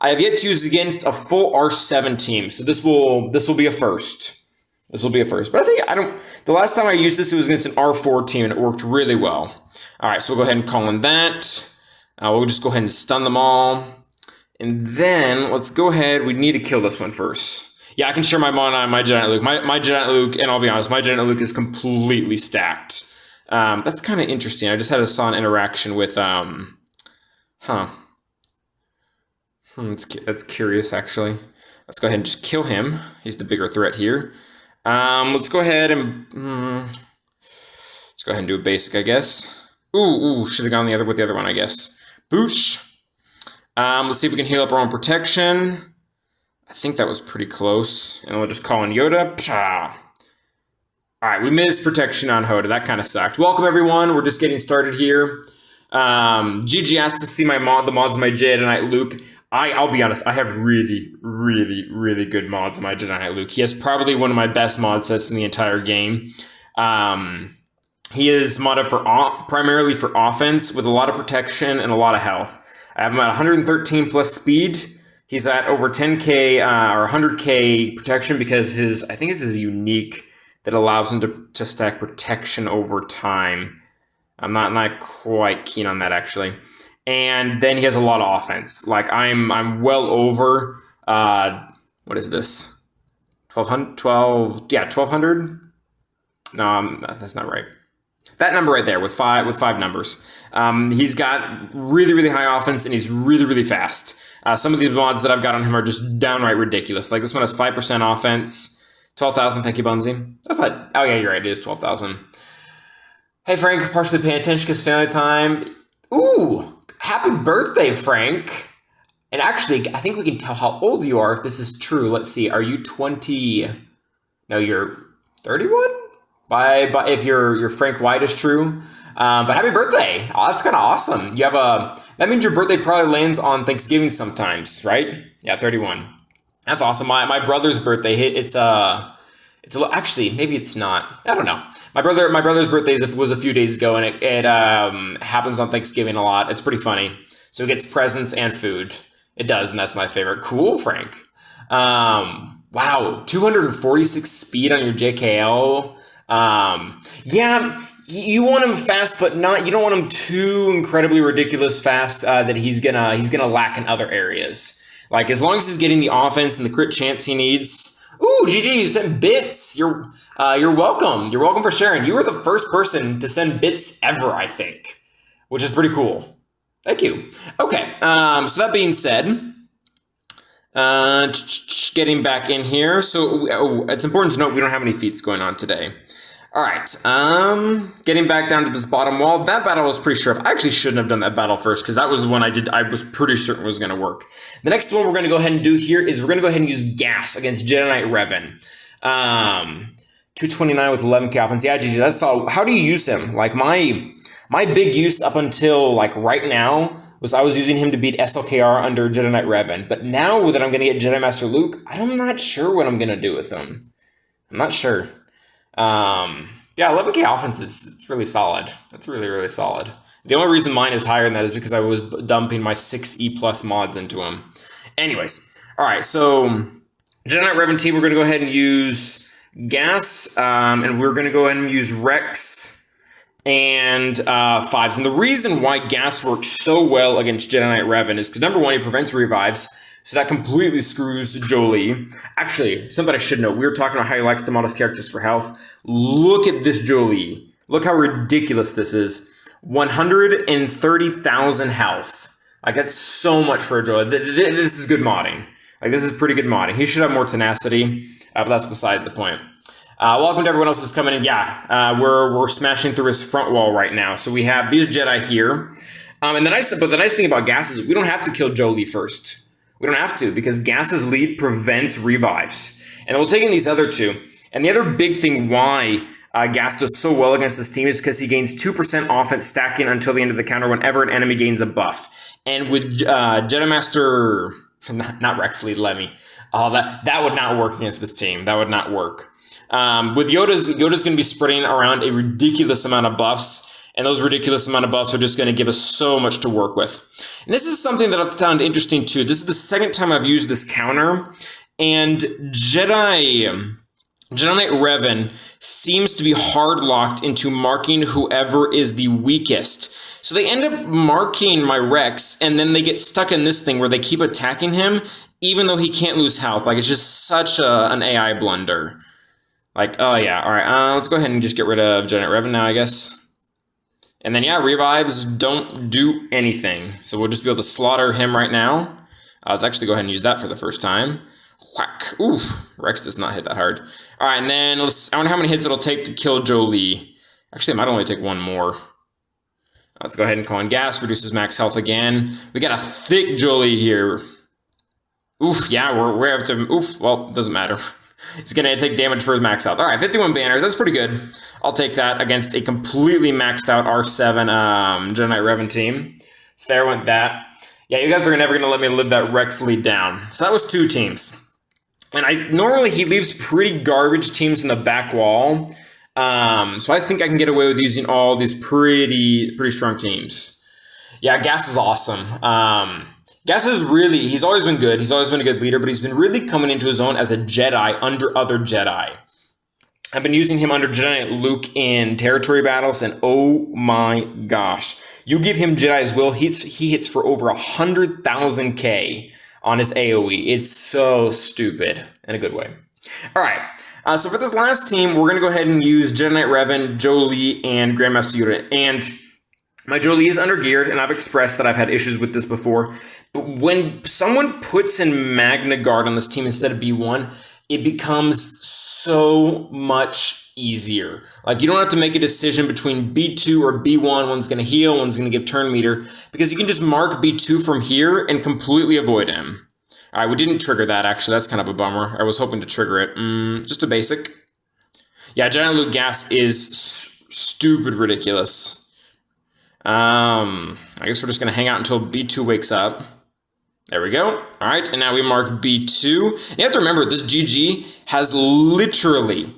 I have yet to use against a full R7 team, so this will be a first. This will be a first. But I think I don't. The last time I used this, it was against an R4 team, and it worked really well. All right, so we'll go ahead and call in that. We'll just go ahead and stun them all, and then let's go ahead. We need to kill this one first. Yeah, I can share my mana on my Jedi Luke. My Jedi Luke, and I'll be honest, my Jedi Luke is completely stacked. That's kind of interesting. I just saw an interaction with that's curious, actually. Let's go ahead and just kill him. He's the bigger threat here. Let's go ahead and let's go ahead and do a basic, I guess. Ooh, should have gone with the other one, I guess. Boosh. Let's see if we can heal up our own protection. I think that was pretty close. And we'll just call in Yoda. Psha. All right, we missed protection on Hoda. That kind of sucked. Welcome, everyone. We're just getting started here. GG asked to see the mods of my Jedi Knight Luke. I'll be honest, I have really, really, really good mods on my Jedi Knight Luke. He has probably one of my best mod sets in the entire game. He is modded primarily for offense with a lot of protection and a lot of health. I have him at 113 plus speed. He's at over 10k or 100k protection because I think it's his unique that allows him to stack protection over time. I'm not quite keen on that, actually. And then he has a lot of offense. Like I'm well over what is this? 1200? No, that's not right. That number right there with five numbers. He's got really, really high offense and he's really, really fast. Some of these mods that I've got on him are just downright ridiculous. Like this one has 5% offense. 12,000, thank you, Bunzi. That's not, oh yeah, you're right, it is 12,000. Hey Frank, partially paying attention because family time. Ooh, happy birthday, Frank. And actually, I think we can tell how old you are if this is true. Let's see, are you 20? No, you're 31? By if your Frank White is true. But happy birthday. Oh, that's kind of awesome. You have that means your birthday probably lands on Thanksgiving sometimes, right? Yeah, 31. That's awesome. My brother's birthday, actually, maybe it's not. I don't know. My brother's birthday was a few days ago, and it happens on Thanksgiving a lot. It's pretty funny. So he gets presents and food. It does, and that's my favorite. Cool, Frank. Wow, 246 speed on your JKL. Yeah, you want him fast, but you don't want him too incredibly ridiculous fast that he's gonna lack in other areas. Like as long as he's getting the offense and the crit chance he needs. Ooh, GG, you sent bits. You're welcome. You're welcome for sharing. You were the first person to send bits ever, I think, which is pretty cool. Thank you. Okay, so that being said, getting back in here. So it's important to note we don't have any feats going on today. All right, getting back down to this bottom wall. That battle I was pretty sure of. I actually shouldn't have done that battle first because that was the one I was pretty certain was going to work. The next one we're going to go ahead and do here is we're going to go ahead and use GAS against Jedi Knight Revan. 229 with 11k offense. Yeah, GG, that's all. How do you use him? Like my big use up until like right now was I was using him to beat SLKR under Jedi Knight Revan. But now that I'm going to get Jedi Master Luke, I'm not sure what I'm going to do with him. I'm not sure. Yeah, 11k offense it's really solid. That's really, really solid. The only reason mine is higher than that is because I was dumping my 6E plus mods into him. Anyways, all right, so Jedi Knight Revan team, we're going to go ahead and use GAS, and we're going to go ahead and use Rex and 5s. And the reason why GAS works so well against Jedi Knight Revan is because number one, he prevents revives. So that completely screws Jolie. Actually, something I should know. We were talking about how he likes to mod his characters for health. Look at this Jolie. Look how ridiculous this is. 130,000 health. Like, that's so much for a Jolie. This is good modding. Like, this is pretty good modding. He should have more tenacity, but that's beside the point. Welcome to everyone else who's coming in. Yeah, we're smashing through his front wall right now. So we have these Jedi here. And the nice thing about GAS is we don't have to kill Jolie first. We don't have to because GAS's lead prevents revives. And we'll take in these other two. And the other big thing why GAS does so well against this team is because he gains 2% offense stacking until the end of the counter whenever an enemy gains a buff. And with Jedi Master, not Rex lead, Lemmy, that would not work against this team. That would not work. With Yoda's going to be spreading around a ridiculous amount of buffs. And those ridiculous amount of buffs are just going to give us so much to work with. And this is something that I found interesting too. This is the second time I've used this counter, and Jedi Knight Revan seems to be hard locked into marking whoever is the weakest. So they end up marking my Rex, and then they get stuck in this thing where they keep attacking him, even though he can't lose health. Like, it's just such an AI blunder. Like, oh yeah, all right, let's go ahead and just get rid of Jedi Knight Revan now, I guess. And then, yeah, revives don't do anything. So we'll just be able to slaughter him right now. Let's actually go ahead and use that for the first time. Whack. Oof. Rex does not hit that hard. All right, and then I wonder how many hits it'll take to kill Jolie. Actually, it might only take one more. Let's go ahead and call in gas. Reduces max health again. We got a thick Jolie here. Oof, yeah, we're up to... Oof, well, doesn't matter. It's going to take damage for his max health. All right, 51 banners. That's pretty good. I'll take that against a completely maxed out R7 Jedi Knight Revan team. So there went that. Yeah, you guys are never going to let me live that Rex lead down. So that was 2 teams. And normally he leaves pretty garbage teams in the back wall. So I think I can get away with using all these pretty strong teams. Yeah, Gas is awesome. Gas is really, he's always been good. He's always been a good leader, but he's been really coming into his own as a Jedi under other Jedi. I've been using him under Jedi Luke in territory battles, and oh my gosh. You give him Jedi's Will, he hits for over 100,000 K on his AoE. It's so stupid in a good way. All right. So for this last team, we're going to go ahead and use Jedi Knight Revan, Jolie, and Grandmaster Yoda. And my Jolie is undergeared, and I've expressed that I've had issues with this before. But when someone puts in Magna Guard on this team instead of B1, it becomes so much easier. Like, you don't have to make a decision between B2 or B1. One's going to heal, one's going to give turn meter, because you can just mark B2 from here and completely avoid him. All right, we didn't trigger that, actually. That's kind of a bummer. I was hoping to trigger it. Just a basic. Yeah, Jedi Luke Gas is stupid ridiculous. I guess we're just going to hang out until B2 wakes up. There we go. All right, and now we mark B2. And you have to remember, this GG has literally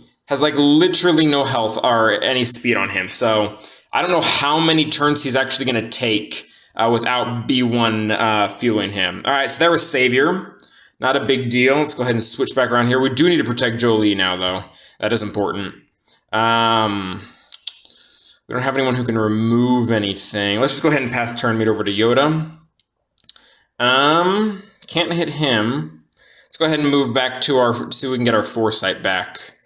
no health or any speed on him. So I don't know how many turns he's actually going to take without B1 fueling him. All right, so that was Savior. Not a big deal. Let's go ahead and switch back around here. We do need to protect Jolie now, though. That is important. We don't have anyone who can remove anything. Let's just go ahead and pass turn meter over to Yoda. Can't hit him. Let's go ahead and move back to so we can get our foresight back.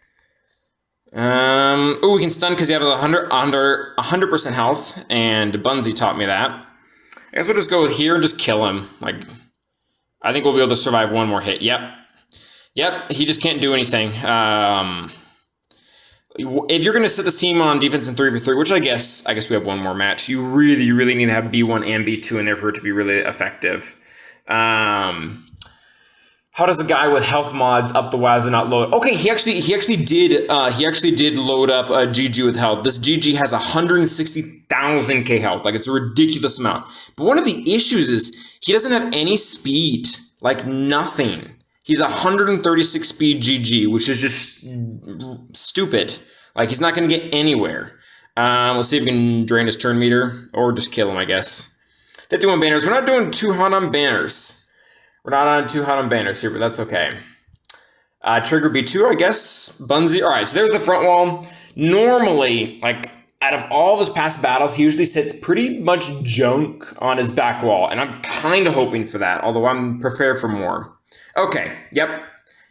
Oh, we can stun because you have 100% health, and Bunzi taught me that. I guess we'll just go here and just kill him. Like, I think we'll be able to survive one more hit. Yep, he just can't do anything. If you're going to set this team on defense in 3v3, which I guess we have one more match, you really need to have B1 and B2 in there for it to be really effective. How does a guy with health mods up the wazoo not load? Okay, he actually did load up a GG with health. This GG has 160,000 K health. Like, it's a ridiculous amount. But one of the issues is he doesn't have any speed, like nothing. He's 136 speed GG, which is just stupid. Like, he's not going to get anywhere. Let's see if we can drain his turn meter or just kill him, I guess. 51 banners. We're not doing too hot on banners. We're not on too hot on banners here, but that's okay. Trigger B2, I guess. Bunzi. All right, so there's the front wall. Normally, like, out of all of his past battles, he usually sits pretty much junk on his back wall, and I'm kind of hoping for that, although I'm prepared for more. Okay, yep,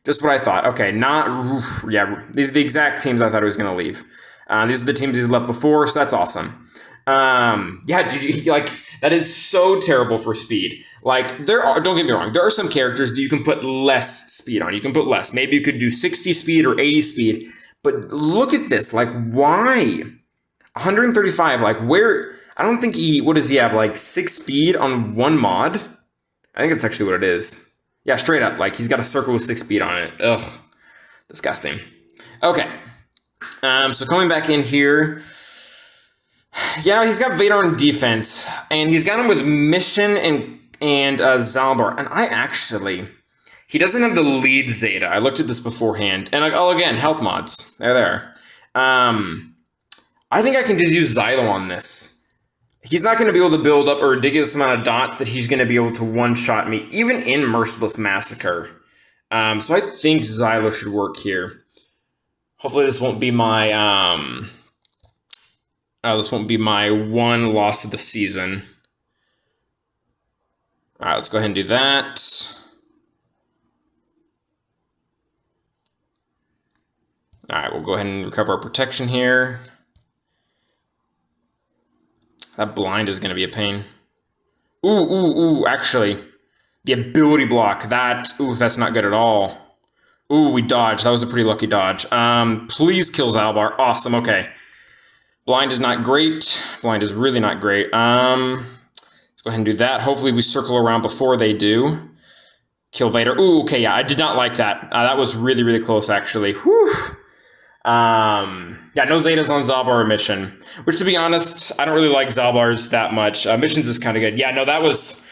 just what I thought. Okay, these are the exact teams I thought he was going to leave. These are the teams he's left before, so that's awesome. Yeah, GG, like, that is so terrible for speed. Like, don't get me wrong, there are some characters that you can put less speed on. You can put less. Maybe you could do 60 speed or 80 speed, but look at this. Like, why? 135, like, where? I don't think what does he have, like 6 speed on one mod? I think that's actually what it is. Yeah, straight up, like, he's got a circle with 6 speed on it. Ugh, disgusting. Okay, so coming back in here, yeah, he's got Vader on defense, and he's got him with Mission and Zalbar, and he doesn't have the lead Zeta. I looked at this beforehand, and like, oh, again, health mods. There they are. I think I can just use Xylo on this. He's not going to be able to build up a ridiculous amount of dots that he's going to be able to one-shot me, even in Merciless Massacre. So I think Xylo should work here. Hopefully this won't be my one loss of the season. All right, let's go ahead and do that. All right, we'll go ahead and recover our protection here. That blind is going to be a pain. Ooh, actually. The ability block, that's not good at all. Ooh, we dodged. That was a pretty lucky dodge. Please kill Zalbar. Awesome, okay. Blind is not great. Blind is really not great. Let's go ahead and do that. Hopefully we circle around before they do. Kill Vader. Ooh, okay, yeah, I did not like that. That was really, really close, actually. Whew. Yeah, no Zetas on Zalbar mission, which, to be honest, I don't really like Zalbar's that much. Missions is kind of good. Yeah, no, that was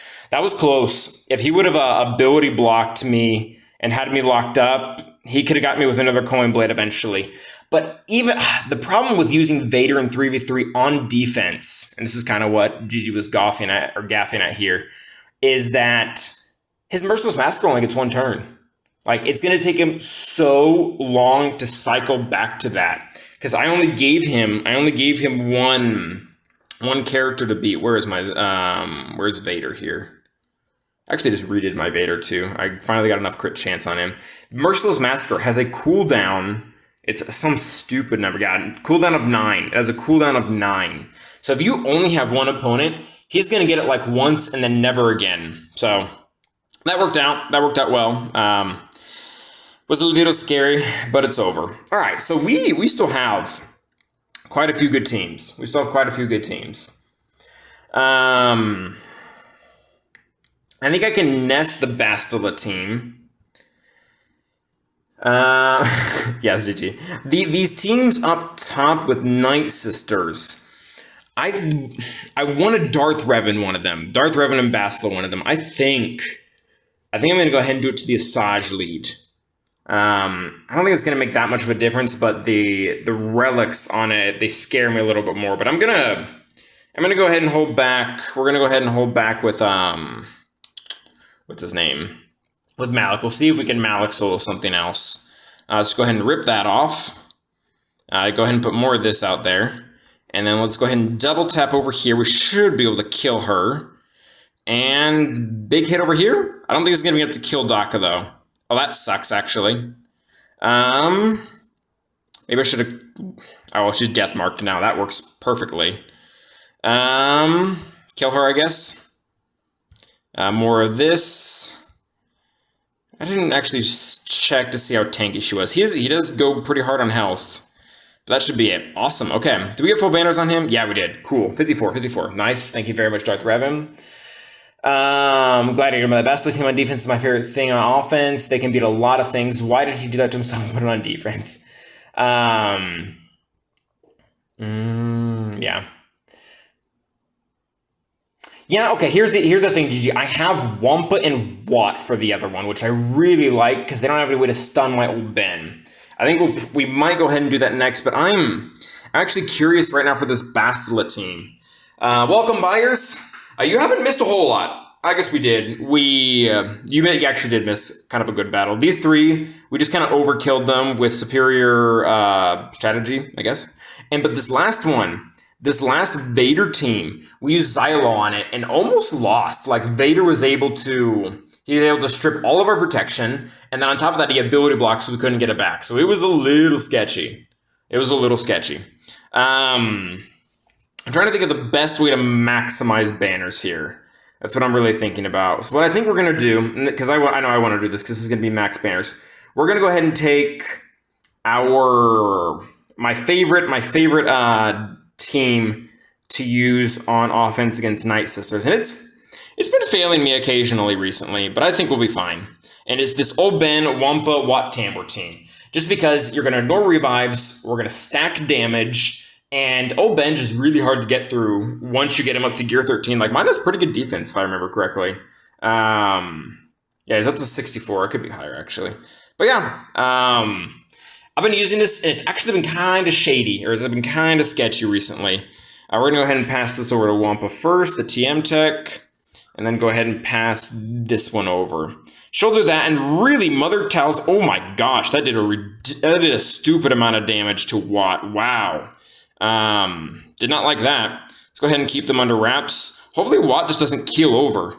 close. If he would have ability blocked me and had me locked up, he could have got me with another coin blade eventually. But even the problem with using Vader in 3v3 on defense, and this is kind of what GG was gaffing at here, is that his Merciless Massacre only gets one turn. Like, it's going to take him so long to cycle back to that, because I only gave him one character to beat. Where is my where's Vader here? I actually just redid my Vader too. I finally got enough crit chance on him. Merciless Massacre has a cooldown. It's some stupid number. Yeah, cooldown of 9. It has a cooldown of 9. So if you only have one opponent, he's going to get it like once and then never again. So that worked out. That worked out well. Was a little scary, but it's over. All right, so we still have quite a few good teams. I think I can nest the Bastila team. Yes, GG. These teams up top with Night Sisters. I wanted Darth Revan one of them. Darth Revan and Bastila one of them. I think I'm going to go ahead and do it to the Asajj lead. I don't think it's going to make that much of a difference, but the relics on it, they scare me a little bit more. But I'm gonna go ahead and hold back. We're gonna go ahead and hold back with what's his name? With Malik. We'll see if we can Malik solo something else. Let's go ahead and rip that off. Go ahead and put more of this out there. And then let's go ahead and double tap over here. We should be able to kill her. And big hit over here. I don't think it's going to be enough to kill Daka, though. Oh, that sucks, actually. Maybe I should have... Oh, well, she's death marked now. That works perfectly. Kill her, I guess. More of this. I didn't actually check to see how tanky she was. He does go pretty hard on health. But that should be it. Awesome. Okay. Did we get full banners on him? Yeah, we did. Cool. 54. Nice. Thank you very much, Darth Revan. Glad to hear about the Bastila team on defense is my favorite thing on offense. They can beat a lot of things. Why did he do that to himself and put it on defense? Yeah. Yeah, okay, here's the thing, GG. I have Wampa and Watt for the other one, which I really like, because they don't have any way to stun my old Ben. I think we might go ahead and do that next, but I'm actually curious right now for this Bastila team. Welcome, buyers. You haven't missed a whole lot. I guess we did. You actually did miss kind of a good battle. These three, we just kind of overkilled them with superior strategy, I guess. But this last Vader team, we used Xylo on it and almost lost. Like, Vader was able to strip all of our protection, and then on top of that, he ability blocked, so we couldn't get it back. So it was a little sketchy. I'm trying to think of the best way to maximize banners here. That's what I'm really thinking about. So what I think we're going to do, because I know I want to do this, because this is going to be max banners. We're going to go ahead and take my favorite team to use on offense against Night Sisters. And it's been failing me occasionally recently, but I think we'll be fine. And it's this Old Ben, Wampa, Watt, Tambor team. Just because you're going to ignore revives, we're going to stack damage, and Old Ben's is really hard to get through once you get him up to gear 13. Like, mine has pretty good defense, if I remember correctly. Yeah, he's up to 64. It could be higher, actually. But yeah, I've been using this, and it's actually been kind of shady, or it's been kind of sketchy recently. We're going to go ahead and pass this over to Wampa first, the TM tech, and then go ahead and pass this one over. She'll do that, and really, Mother Taos, oh my gosh, that did a stupid amount of damage to Watt. Wow. Did not like that. Let's go ahead and keep them under wraps. Hopefully Watt just doesn't keel over.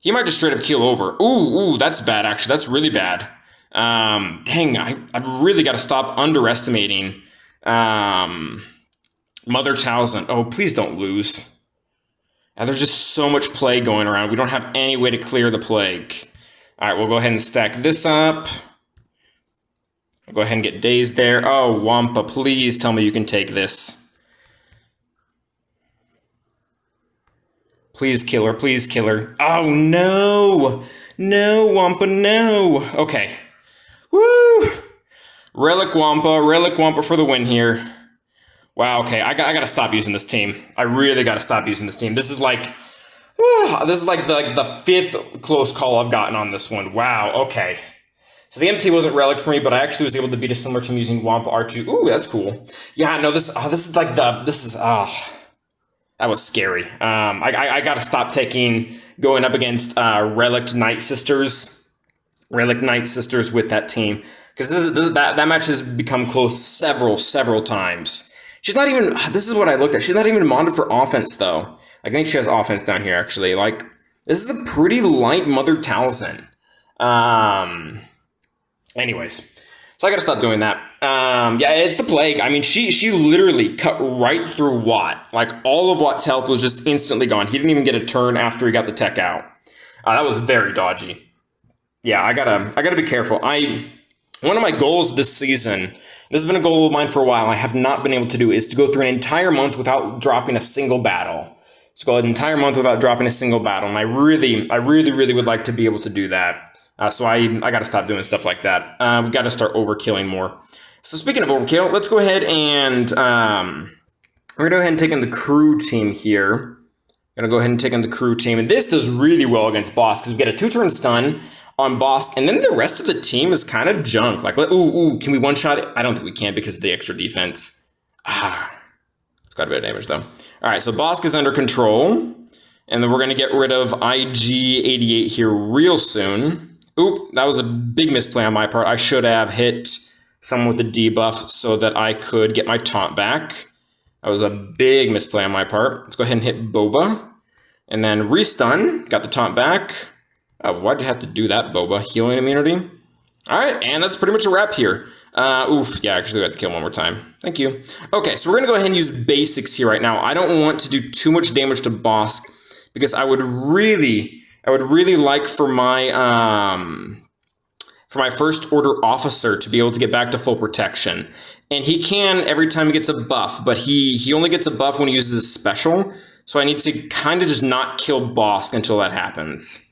He might just straight up keel over. Ooh, that's bad, actually. That's really bad. Dang, I really got to stop underestimating Mother Towson. Oh, please don't lose. Now, there's just so much plague going around. We don't have any way to clear the plague. All right, we'll go ahead and stack this up. I'll go ahead and get dazed there. Oh, Wampa, please tell me you can take this. Please kill her, please kill her. Oh, no. No, Wampa, no. Okay. Woo! Relic Wampa for the win here. Wow, okay, I gotta stop using this team. I really gotta stop using this team. This is like the fifth close call I've gotten on this one. Wow, okay. So the MT wasn't Relic for me, but I actually was able to beat a similar team using Wampa R2. Ooh, that's cool. Yeah, no, that was scary. I gotta stop going up against Relic Night Sisters with that team, because that match has become close several times. She's not even. This is what I looked at. She's not even modded for offense though. I think she has offense down here actually. Like, this is a pretty light Mother Towson. Anyways, so I gotta stop doing that. Yeah, it's the plague. I mean, she literally cut right through Watt. Like, all of Watt's health was just instantly gone. He didn't even get a turn after he got the tech out. That was very dodgy. Yeah, I gotta be careful. One of my goals this season, this has been a goal of mine for a while, I have not been able to do, is to go through an entire month without dropping a single battle. So go an entire month without dropping a single battle, and I really would like to be able to do that. So I got to stop doing stuff like that. We got to start overkilling more. So speaking of overkill, let's go ahead and we're gonna go ahead and take in the crew team here. Gonna go ahead and take in the crew team, and this does really well against Boss because we get a 2-turn stun on Boss, and then the rest of the team is kind of junk. Like, ooh, can we one-shot it? I don't think we can because of the extra defense. It's got a bit of damage, though. All right, so Bosk is under control, and then we're going to get rid of IG88 here real soon. Oop, that was a big misplay on my part. I should have hit someone with a debuff so that I could get my taunt back. That was a big misplay on my part. Let's go ahead and hit Boba, and then restun. Got the taunt back. Why'd you have to do that, Boba? Healing immunity? All right, and that's pretty much a wrap here. Yeah, actually we have to kill one more time. Thank you. Okay, so we're gonna go ahead and use basics here right now. I don't want to do too much damage to Bosk because I would really like for my first order officer to be able to get back to full protection. And he can every time he gets a buff, but he only gets a buff when he uses his special. So I need to kind of just not kill Bosk until that happens.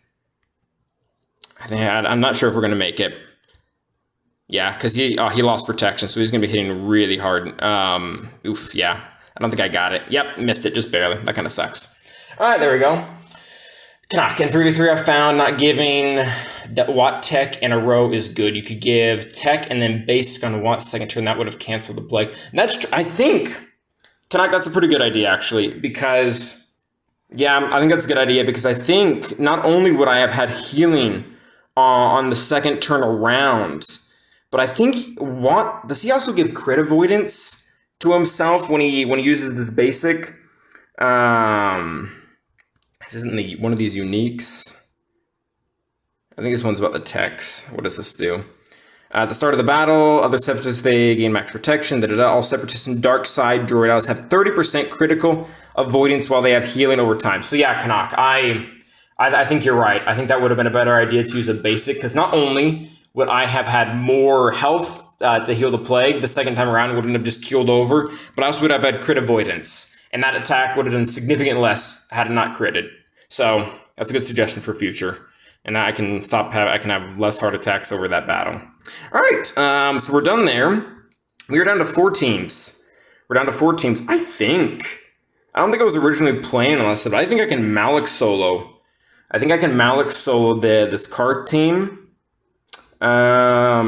I'm not sure if we're going to make it. Yeah, because he lost protection, so he's going to be hitting really hard. Oof, yeah. I don't think I got it. Yep, missed it just barely. That kind of sucks. All right, there we go. Canuck in 3v3 I found not giving Watt Tech in a row is good. You could give Tech and then Basic on Watt's second turn. That would have canceled the plague. I think, Canuck, that's a pretty good idea, actually, because, yeah, I think that's a good idea because I think not only would I have had healing on the second turn around, but I think Watt, does he also give crit avoidance to himself when he uses this basic? Isn't one of these uniques? I think this one's about the techs. What does this do? At the start of the battle, other separatists, they gain max protection. All separatists and dark side droids have 30% critical avoidance while they have healing over time. So yeah, Canuck, I think you're right. I think that would have been a better idea to use a basic, because not only would I have had more health to heal the plague the second time around, wouldn't have just keeled over, but I also would have had crit avoidance, and that attack would have done significantly less had it not critted. So that's a good suggestion for future, and I can have less heart attacks over that battle. All right, so we're done there. We are down to 4 teams. We're down to 4 teams. I don't think I was originally playing on this, but I think I can Malik solo. I think I can Malik solo this card team. I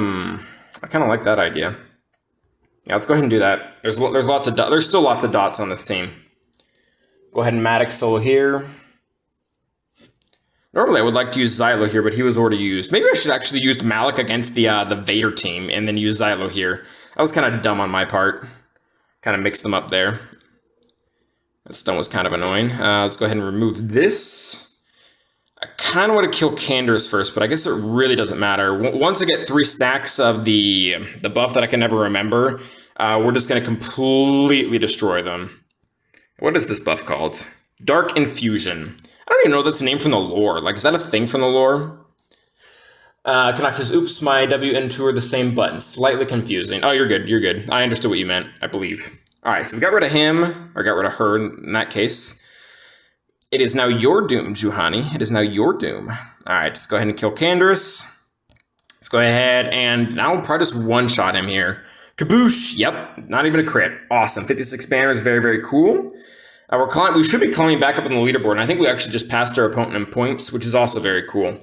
kind of like that idea. Yeah, let's go ahead and do that. There's lots of there's still lots of dots on this team. Go ahead and Maddox solo here. Normally I would like to use Xylo here, but he was already used. Maybe I should actually use Malik against the Vader team and then use Xylo here. That was kind of dumb on my part. Kind of mixed them up there. That stun was kind of annoying. Let's go ahead and remove this. I kind of want to kill Canderous first, but I guess it really doesn't matter. Once I get 3 stacks of the buff that I can never remember, we're just going to completely destroy them. What is this buff called? Dark Infusion. I don't even know if that's a name from the lore. Like, is that a thing from the lore? Canuck says, oops, my W and 2 are the same button. Slightly confusing. Oh, you're good, you're good. I understood what you meant, I believe. All right, so we got rid of him, or got rid of her in that case. It is now your doom, Juhani. It is now your doom. All right, let's go ahead and kill Canderous. Let's go ahead and now we'll probably just one-shot him here. Kaboosh, yep, not even a crit. Awesome, 56 banners, very, very cool. We should be climbing back up on the leaderboard, and I think we actually just passed our opponent in points, which is also very cool.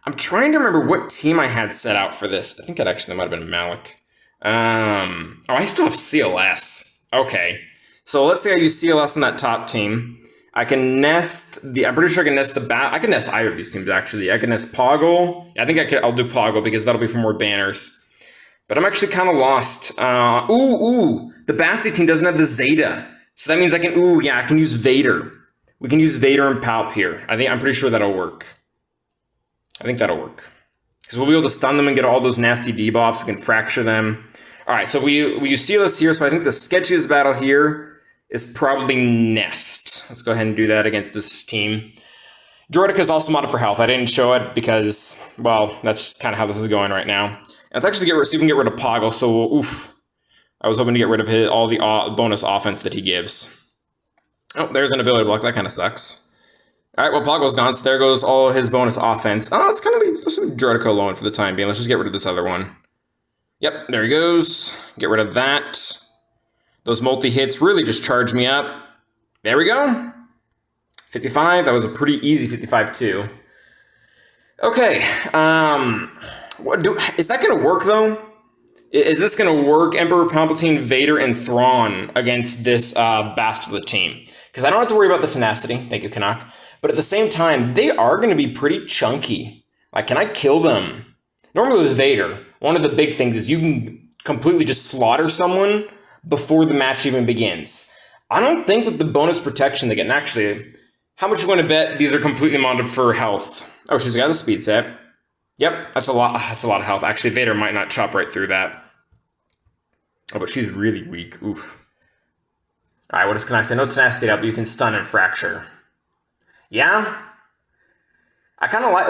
I'm trying to remember what team I had set out for this. I think that actually might have been Malik. Oh, I still have CLS. Okay. So let's say I use CLS on that top team. I can nest I'm pretty sure I can nest I can nest either of these teams, actually. I can nest Poggle. I think I'll do Poggle because that'll be for more banners. But I'm actually kind of lost. The Basti team doesn't have the Zeta. So that means I can use Vader. We can use Vader and Palp here. I'm pretty sure that'll work. I think that'll work. Because we'll be able to stun them and get all those nasty debuffs. We can fracture them. All right, so we use CLS here. So I think the sketchiest battle here is probably Nest. Let's go ahead and do that against this team. Droidica is also modded for health. I didn't show it because, well, that's just kind of how this is going right now. And let's actually see if we can get rid of Poggle. So, oof. I was hoping to get rid of all the bonus offense that he gives. Oh, there's an ability block. That kind of sucks. All right, well, Poggle's gone, so there goes all of his bonus offense. Oh, let's leave Droidica alone for the time being. Let's just get rid of this other one. Yep, there he goes. Get rid of that. Those multi-hits really just charge me up. There we go. 55. That was a pretty easy 55, too. Okay. Is that going to work, though? Is this going to work? Emperor Palpatine, Vader, and Thrawn against this Bastila team? Because I don't have to worry about the tenacity. Thank you, Canuck. But at the same time, they are going to be pretty chunky. Like, can I kill them? Normally with Vader, one of the big things is you can completely just slaughter someone before the match even begins. I don't think with the bonus protection they get, and actually, how much you want to bet these are completely modded for health? Oh, she's got a speed set. Yep, that's a lot of health. Actually, Vader might not chop right through that. Oh, but she's really weak. Oof. All right, what does Canuck say? No tenacity up, but you can stun and fracture. Yeah? I kind of like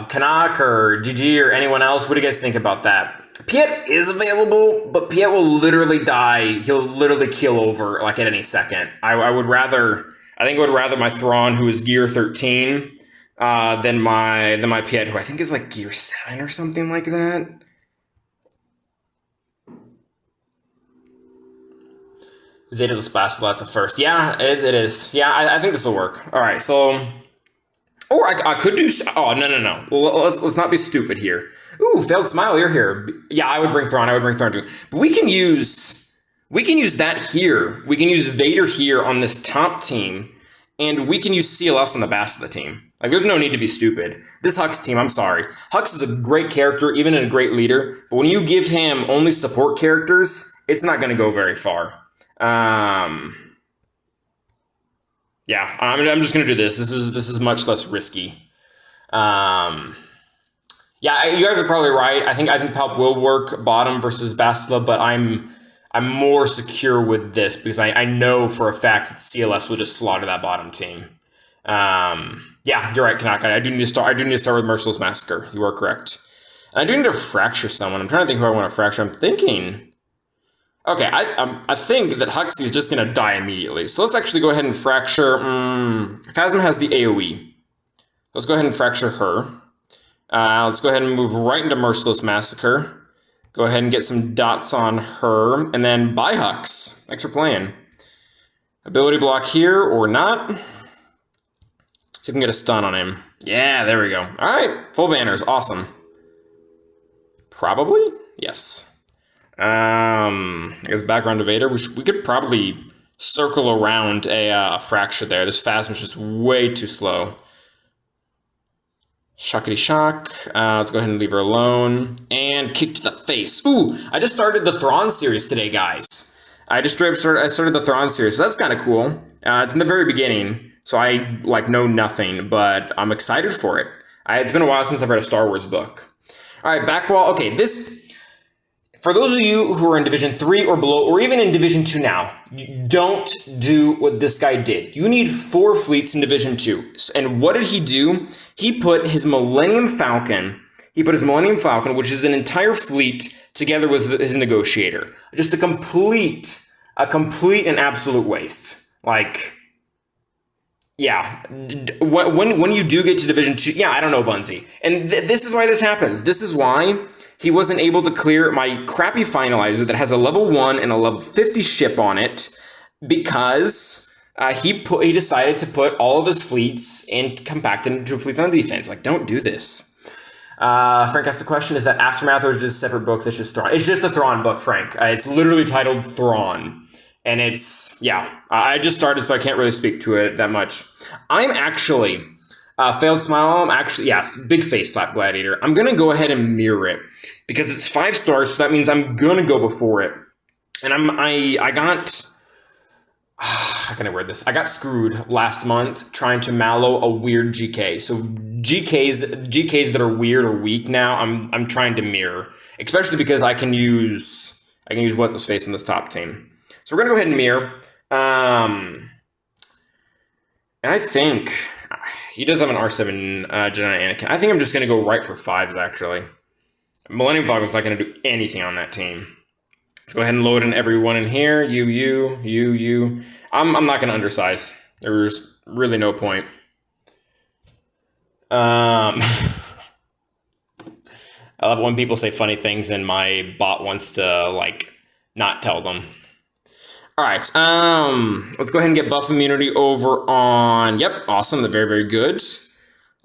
Canuck or GG or anyone else. What do you guys think about that? Piet is available, but Piet will literally die. He'll literally kill over like at any second. I think I would rather my Thrawn, who is gear 13, than my Piet, who I think is like gear 7 or something like that. Zeta the Splash, so that's a first. Yeah, it is. Yeah, I think this will work. All right, so... Or I could do... Oh, no. Well, let's not be stupid here. Ooh, failed smile, you're here. Yeah, I would bring Thrawn too. But we can use that here. We can use Vader here on this top team, and we can use CLS on the Bastila team. Like, there's no need to be stupid. This Hux team, I'm sorry. Hux is a great character, even a great leader, but when you give him only support characters, it's not going to go very far. Yeah, I'm just gonna do this. This is much less risky. Yeah, you guys are probably right. I think Palp will work bottom versus Bastila, but I'm more secure with this because I know for a fact that CLS will just slaughter that bottom team. Yeah, you're right, Kanaka. I do need to start with Merciless Massacre. You are correct. And I do need to fracture someone. I'm trying to think who I want to fracture. I'm thinking. Okay, I think that Huxley is just going to die immediately. So let's actually go ahead and fracture... Phasma has the AoE. Let's go ahead and fracture her. Let's go ahead and move right into Merciless Massacre. Go ahead and get some dots on her. And then bye, Hux. Thanks for playing. Ability block here or not. See if we can get a stun on him. Yeah, there we go. All right, full banners. Awesome. Probably? Yes. I guess background evader. We could probably circle around a fracture there. This Phasma's just way too slow. Shockity shock. Let's go ahead and leave her alone. And kick to the face. Ooh, I just started the Thrawn series today, guys. I started the Thrawn series, so that's kind of cool. It's in the very beginning, so I know nothing, but I'm excited for it. It's been a while since I've read a Star Wars book. All right, back wall. Okay, for those of you who are in Division 3 or below, or even in Division 2 now, don't do what this guy did. You need 4 fleets in Division 2. And what did he do? He put his Millennium Falcon, which is an entire fleet, together with his negotiator. Just a complete and absolute waste. Yeah. When you do get to Division 2, yeah, I don't know, Bunzi. And this is why this happens. This is why he wasn't able to clear my crappy finalizer that has a level 1 and a level 50 ship on it, because he decided to put all of his fleets and compact it into fleets on defense. Don't do this. Frank asked the question, is that Aftermath or is it just a separate book that's just Thrawn? It's just a Thrawn book, Frank. It's literally titled Thrawn. And I just started, so I can't really speak to it that much. I'm actually, failed smile, big face slap gladiator. I'm going to go ahead and mirror it because it's 5 stars, so that means I'm going to go before it. And how can I word this? I got screwed last month trying to mallow a weird GK. So GKs that are weird or weak now, I'm trying to mirror, especially because I can use what's his face in this top team. So we're gonna go ahead and mirror. And I think he does have an R7 Jedi Anakin. I think I'm just gonna go right for 5s actually. Millennium Falcon's not gonna do anything on that team. Let's go ahead and load in everyone in here. You. I'm not gonna undersize. There's really no point. I love when people say funny things and my bot wants to not tell them. All right, let's go ahead and get buff immunity over on, yep, awesome, they're very, very good.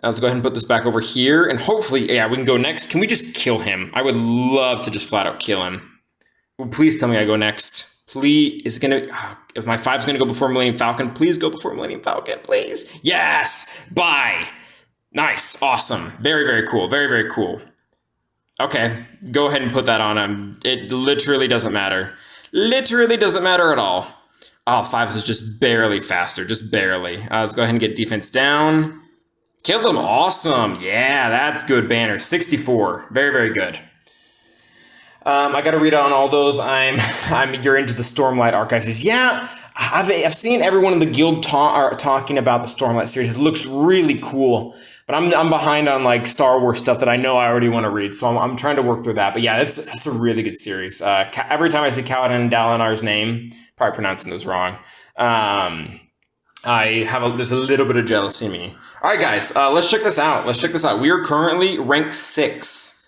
Let's go ahead and put this back over here, and hopefully, yeah, we can go next. Can we just kill him? I would love to just flat out kill him. Well, please tell me I go next. Please, if my 5's gonna go before Millennium Falcon, please go before Millennium Falcon, please. Yes, bye. Nice, awesome, very, very cool, very, very cool. Okay, go ahead and put that on him. It literally doesn't matter. Literally doesn't matter at all. Oh, 5s is just barely faster, just barely. Let's go ahead and get defense down. Kill them, awesome. Yeah, that's good banner. 64, very, very good. I got to read on all those. You're into the Stormlight archives. Yeah, I've seen everyone in the guild talking about the Stormlight series. It looks really cool. But I'm behind on Star Wars stuff that I know I already want to read, so I'm trying to work through that. But yeah, that's a really good series. Every time I see Kaladin Dalinar's name, probably pronouncing this wrong, there's a little bit of jealousy in me. All right, guys, let's check this out. We are currently rank 6.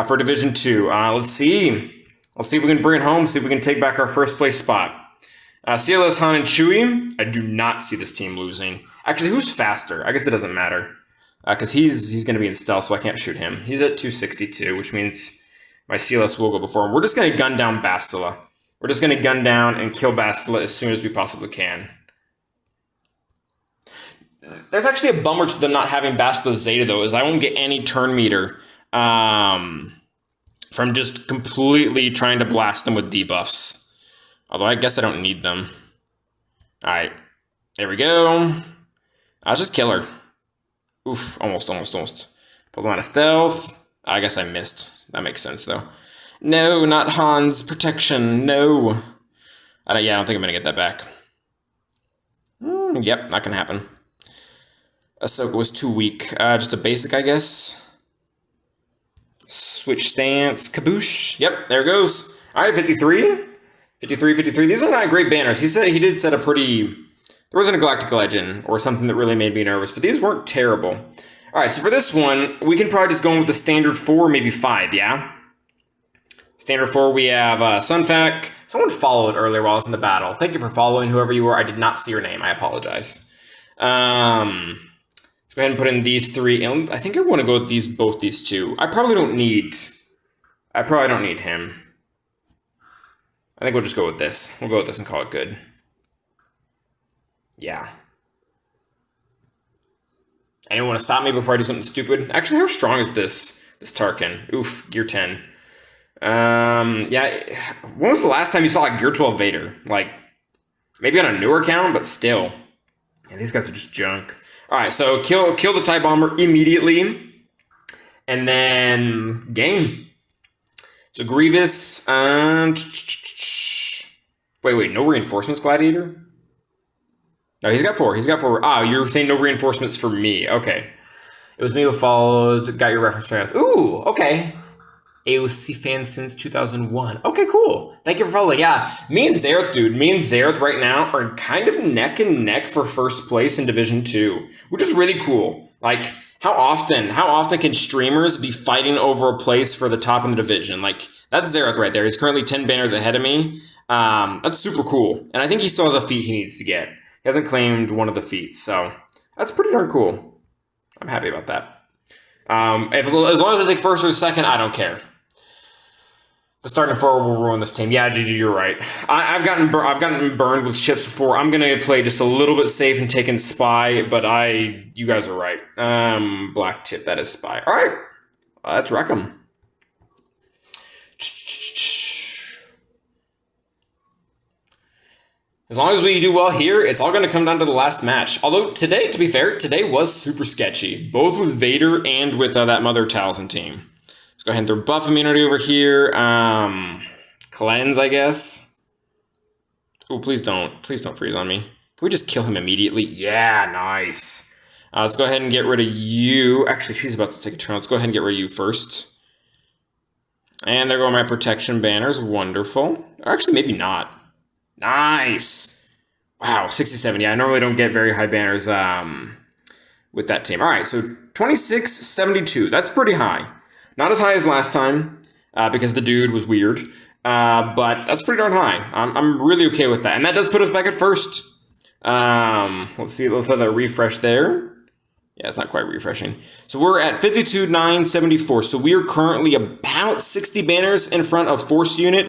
For Division 2. Let's see if we can bring it home. See if we can take back our first place spot. CLS, Han, and Chewie. I do not see this team losing. Actually, who's faster? I guess it doesn't matter. Because he's going to be in stealth, so I can't shoot him. He's at 262, which means my CLS will go before him. We're just going to gun down Bastila. We're just going to gun down and kill Bastila as soon as we possibly can. There's actually a bummer to them not having Bastila Zeta, though, is I won't get any turn meter from just completely trying to blast them with debuffs. Although I guess I don't need them. All right, there we go. I'll just kill her. Oof, almost. Pull them out of stealth. I guess I missed. That makes sense, though. No, not Han's protection. No. I don't think I'm going to get that back. Yep, not going to happen. Ahsoka was too weak. Just a basic, I guess. Switch stance. Kaboosh. Yep, there it goes. All right, 53. 53. These are not great banners. He did set a pretty... There wasn't a Galactic Legend or something that really made me nervous, but these weren't terrible. All right, so for this one, we can probably just go in with the standard 4, maybe 5, yeah? Standard 4, we have Sunfac. Someone followed earlier while I was in the battle. Thank you for following, whoever you were. I did not see your name. I apologize. Let's go ahead and put in these 3. And I think I want to go with both these 2. I probably don't need I probably don't need him. I think we'll just go with this. We'll go with this and call it good. Yeah. Anyone want to stop me before I do something stupid? Actually, how strong is this Tarkin? Oof, gear 10. Yeah. When was the last time you saw like gear 12 Vader? Like, maybe on a newer account, but still. Yeah, these guys are just junk. All right, so kill the TIE Bomber immediately, and then game. So Grievous and wait, no reinforcements, Gladiator. No, he's got 4. He's got 4. Ah, you're saying no reinforcements for me. Okay. It was me who followed, got your reference fans. Ooh, okay. AOC fan since 2001. Okay, cool. Thank you for following. Yeah, me and Zareth, dude. Me and Zareth right now are kind of neck and neck for first place in Division 2, which is really cool. Like, how often can streamers be fighting over a place for the top in the division? Like, that's Zareth right there. He's currently 10 banners ahead of me. That's super cool. And I think he still has a feat he needs to get. He hasn't claimed one of the feats, so that's pretty darn cool. I'm happy about that. As long as I take first or second, I don't care. The starting forward will ruin this team. Yeah, GG, you're right. I've gotten burned with ships before. I'm gonna play just a little bit safe and take in spy, but you guys are right. Black tip, that is spy. All right, let's wreck them. As long as we do well here, it's all going to come down to the last match. Although today, to be fair, today was super sketchy, both with Vader and with that Mother Talzin team. Let's go ahead and throw buff immunity over here. Cleanse, I guess. Oh, please don't freeze on me. Can we just kill him immediately? Yeah, nice. Let's go ahead and get rid of you. Actually, she's about to take a turn. Let's go ahead and get rid of you first. And there go my protection banners. Wonderful. Or actually, maybe not. Nice. Wow, 67. Yeah, I normally don't get very high banners with that team. All right, so 2672. That's pretty high. Not as high as last time because the dude was weird, but that's pretty darn high. I'm really okay with that. And that does put us back at first. Let's see. Let's have that refresh there. Yeah, it's not quite refreshing. So we're at 52,974. So we are currently about 60 banners in front of Force Unit